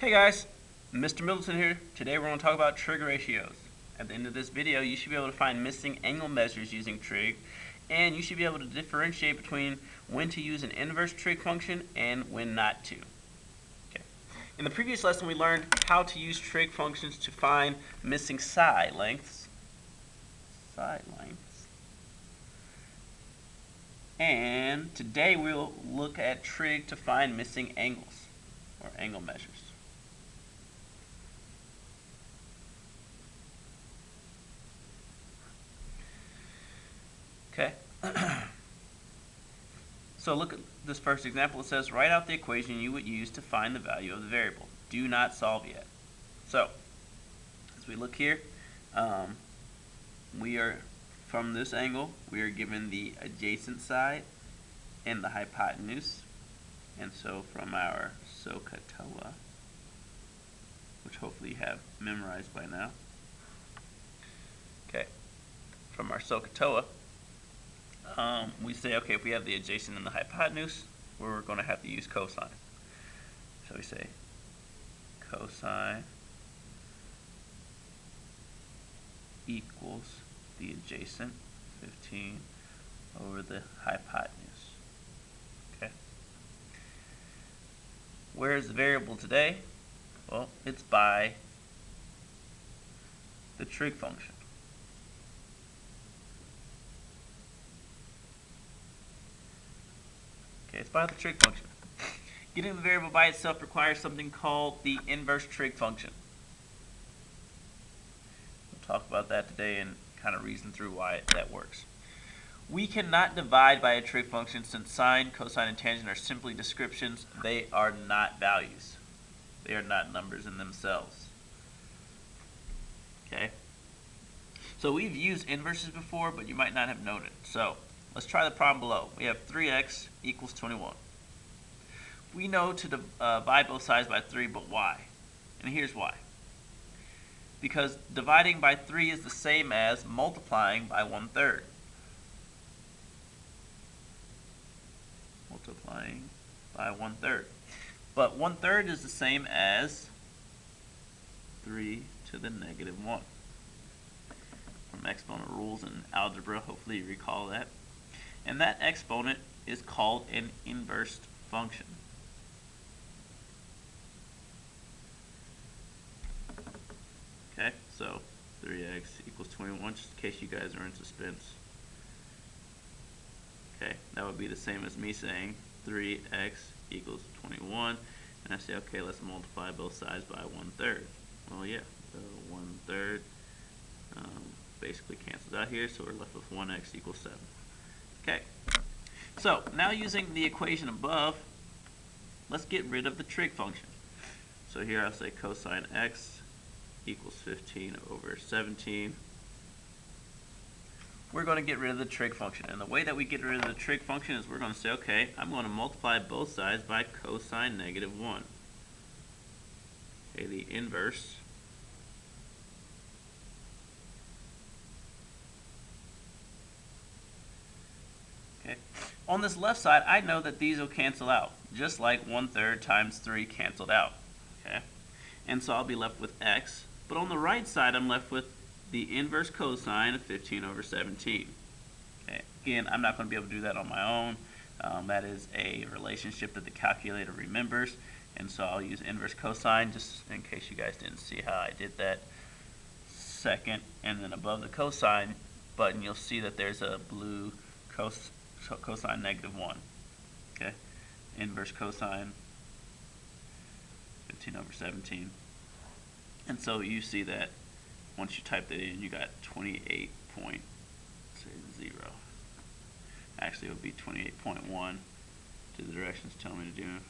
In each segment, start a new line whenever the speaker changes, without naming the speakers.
Hey guys, Mr. Middleton here. Today we're going to talk about trig ratios. At the end of this video, you should be able to find missing angle measures using trig, and you should be able to differentiate between when to use an inverse trig function and when not to. Okay. In the previous lesson, we learned how to use trig functions to find missing side lengths. And today we'll look at trig to find missing angles, or angle measures. Okay. So look at this first example. It says, write out the equation you would use to find the value of the variable. Do not solve yet. So, as we look here, we are, from this angle, we are given the adjacent side and the hypotenuse. And so from our SOHCAHTOA, which hopefully you have memorized by now. Okay, from our SOHCAHTOA, we say, okay, if we have the adjacent and the hypotenuse, we're going to have to use cosine. So we say cosine equals the adjacent, 15, over the hypotenuse. Okay. Where is the variable today? Well, it's by the trig function. Okay, it's by the trig function. Getting the variable by itself requires something called the inverse trig function. We'll talk about that today and kind of reason through why that works. We cannot divide by a trig function since sine, cosine, and tangent are simply descriptions. They are not values. They are not numbers in themselves. Okay? So we've used inverses before, but you might not have known it. So let's try the problem below. We have 3x equals 21. We know to divide both sides by 3, but why? And here's why. Because dividing by 3 is the same as multiplying by 1/3. Multiplying by 1/3. But 1/3 is the same as 3 to the negative 1. From exponent rules in algebra, hopefully you recall that. And that exponent is called an inverse function. Okay, so 3x equals 21, just in case you guys are in suspense. Okay, that would be the same as me saying 3x equals 21, and I say, okay, let's multiply both sides by 1/3. Well, yeah, the 1/3 basically cancels out here, so we're left with 1x equals 7. Okay, so now using the equation above, let's get rid of the trig function. So here I'll say cosine x equals 15 over 17. We're going to get rid of the trig function. And the way that we get rid of the trig function is we're going to say, okay, I'm going to multiply both sides by cosine negative 1. Okay, the inverse okay. On this left side, I know that these will cancel out, just like 1/3 times 3 canceled out. Okay, and so I'll be left with x. But on the right side, I'm left with the inverse cosine of 15 over 17. Okay, again, I'm not going to be able to do that on my own. That is a relationship that the calculator remembers, and so I'll use inverse cosine just in case you guys didn't see how I did that. Second, and then above the cosine button, you'll see that there's a blue cosine negative 1. Okay, inverse cosine 15 over 17. And so you see that once you type that in, you got 28.0. Actually, it would be 28.1 to the directions tell me to do.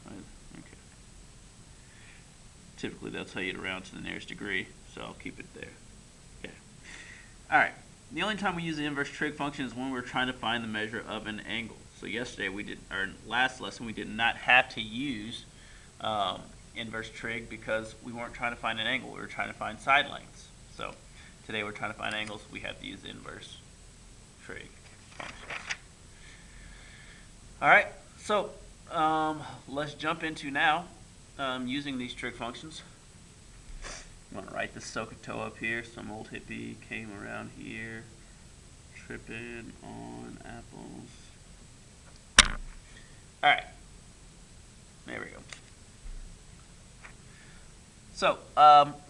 Okay. Typically, they'll tell you to round to the nearest degree, so I'll keep it there. Okay. All right. The only time we use the inverse trig function is when we're trying to find the measure of an angle. So yesterday or last lesson, we did not have to use inverse trig because we weren't trying to find an angle. We were trying to find side lengths. So today we're trying to find angles. We have to use the inverse trig function. All right. So let's jump into now using these trig functions. I'm going to write the SOHCAHTOA up here. Some old hippie came around here tripping on apples. Alright, there we go. So,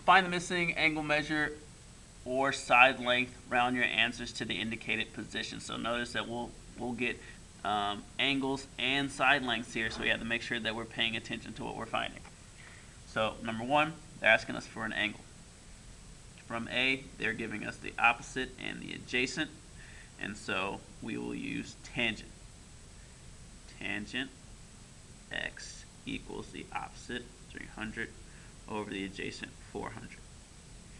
find the missing angle measure or side length, round your answers to the indicated position. So notice that we'll get angles and side lengths here, so we have to make sure that we're paying attention to what we're finding. So number one, they're asking us for an angle. From A, they're giving us the opposite and the adjacent, and so we will use tangent. Tangent x equals the opposite, 300, over the adjacent, 400.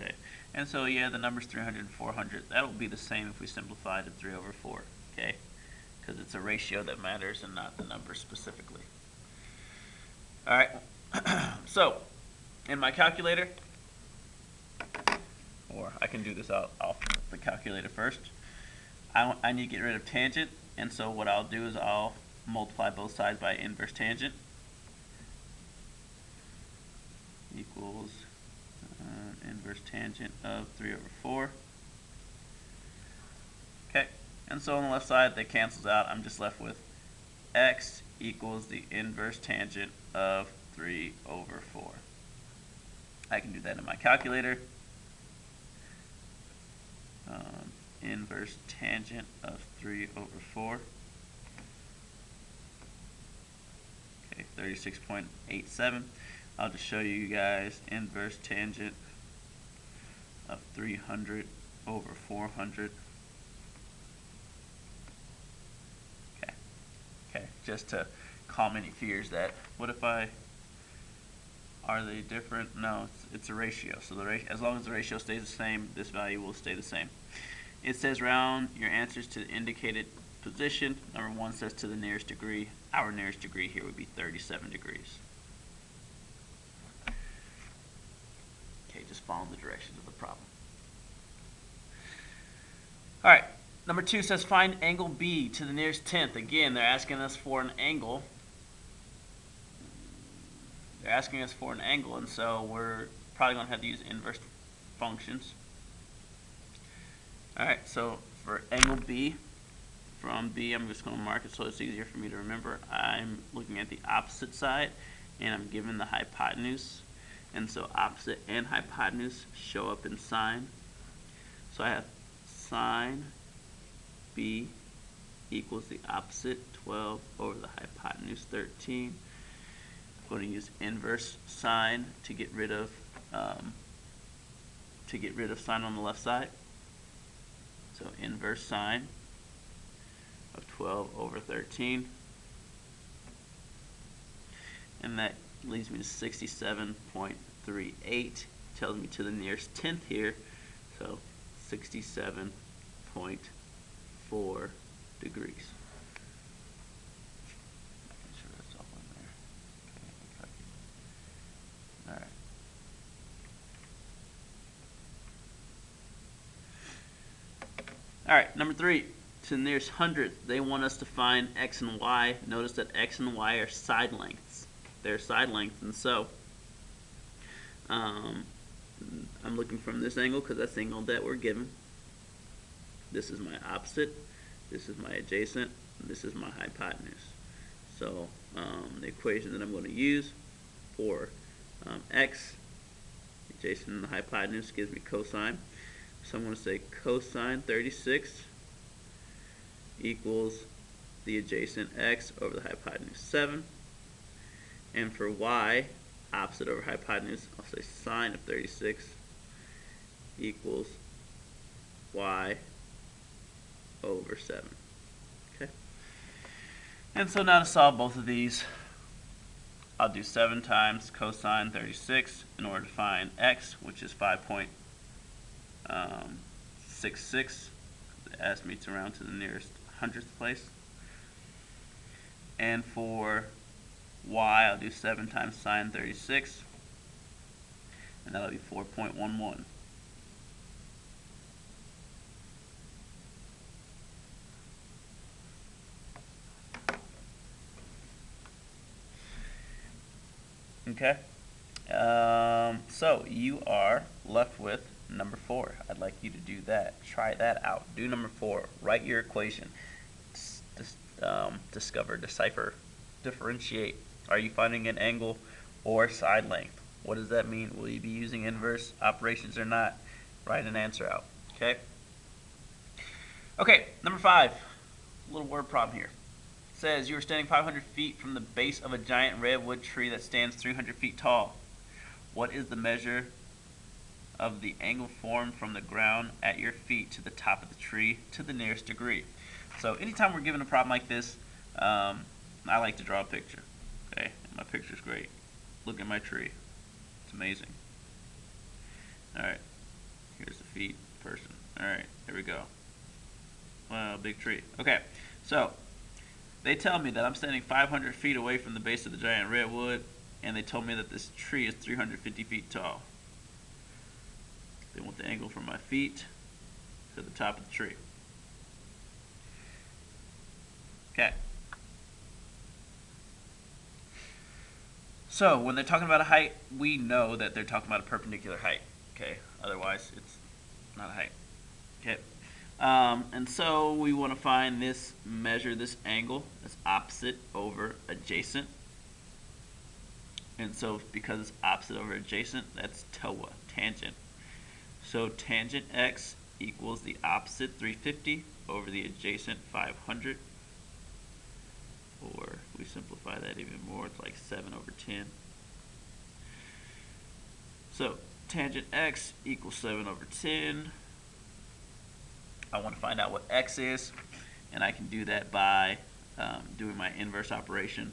Okay, and so yeah, the numbers 300 and 400, that'll be the same if we simplify to 3 over 4, okay? Because it's a ratio that matters and not the number specifically. All right, so in my calculator, or I can do this off the calculator first, I need to get rid of tangent, and so what I'll do is I'll multiply both sides by inverse tangent equals inverse tangent of 3 over 4. Okay, and so on the left side that cancels out. I'm just left with x equals the inverse tangent of 3 over 4. I can do that in my calculator. Inverse tangent of 3 over 4. Okay, 36.87. I'll just show you guys inverse tangent of 300 over 400. Okay, just to calm any fears that, what if are they different? No, it's a ratio. So as long as the ratio stays the same, this value will stay the same. It says round your answers to the indicated position. Number one says to the nearest degree. Our nearest degree here would be 37 degrees. Okay, just follow the directions of the problem. All right, number two says find angle B to the nearest tenth. Again, they're asking us for an angle. They're asking us for an angle, and so we're probably going to have to use inverse functions. All right, so for angle B, from B, I'm just going to mark it so it's easier for me to remember. I'm looking at the opposite side, and I'm given the hypotenuse. And so opposite and hypotenuse show up in sine. So I have sine B equals the opposite, 12, over the hypotenuse, 13. I'm going to use inverse sine to get rid of sine on the left side. So inverse sine of 12 over 13. And that leads me to 67.38. Tells me to the nearest tenth here. So 67.4 degrees. Make sure that's all in there. Okay, all right. All right, number three, to the nearest hundredth, they want us to find x and y. Notice that x and y are side lengths. They're side lengths, and so I'm looking from this angle because that's the angle that we're given. This is my opposite, this is my adjacent, and this is my hypotenuse. So the equation that I'm going to use for x, adjacent and the hypotenuse, gives me cosine. So I'm going to say cosine 36 equals the adjacent x over the hypotenuse 7. And for y, opposite over hypotenuse, I'll say sine of 36 equals y over 7. Okay. And so now to solve both of these, I'll do 7 times cosine 36 in order to find x, which is 5.66. It asked me to round to the nearest hundredth place. And for y, I'll do 7 times sine 36, and that'll be 4.11. Okay? So you are left with number 4. I'd like you to do that. Try that out. Do number 4. Write your equation. Discover, decipher, differentiate. Are you finding an angle or side length? What does that mean? Will you be using inverse operations or not? Write an answer out. Okay? Okay, number 5. A little word problem here. It says you are standing 500 feet from the base of a giant redwood tree that stands 300 feet tall. What is the measure of the angle formed from the ground at your feet to the top of the tree to the nearest degree? So anytime we're given a problem like this, I like to draw a picture. Okay, and my picture's great. Look at my tree. It's amazing. Alright, here's the feet, person. Alright, here we go. Wow, big tree. Okay, so they tell me that I'm standing 500 feet away from the base of the giant redwood, and they told me that this tree is 350 feet tall. They want the angle from my feet to the top of the tree. Okay. So when they're talking about a height, we know that they're talking about a perpendicular height. Okay. Otherwise, it's not a height. Okay. And so we want to find this, measure this angle that's opposite over adjacent. And so because it's opposite over adjacent, that's TOA, tangent. So tangent x equals the opposite 350 over the adjacent 500. Or we simplify that even more, it's like 7 over 10. So tangent x equals 7 over 10. I want to find out what x is, and I can do that by doing my inverse operation.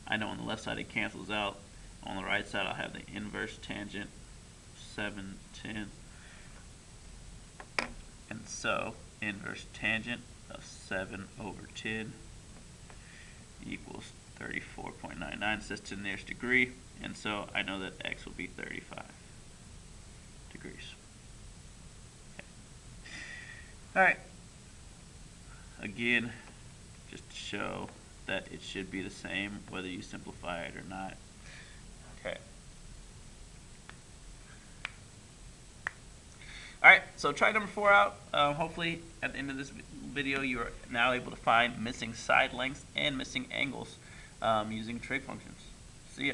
I know on the left side it cancels out. On the right side I'll have the inverse tangent, 7, 10. And so inverse tangent of 7 over 10 equals 34.99. It says to the nearest degree, and so I know that x will be 35 degrees. Okay. Alright. Again, just to show that it should be the same whether you simplify it or not. Okay. Alright, so try number 4 out. Hopefully at the end of this video you are now able to find missing side lengths and missing angles using trig functions. See ya.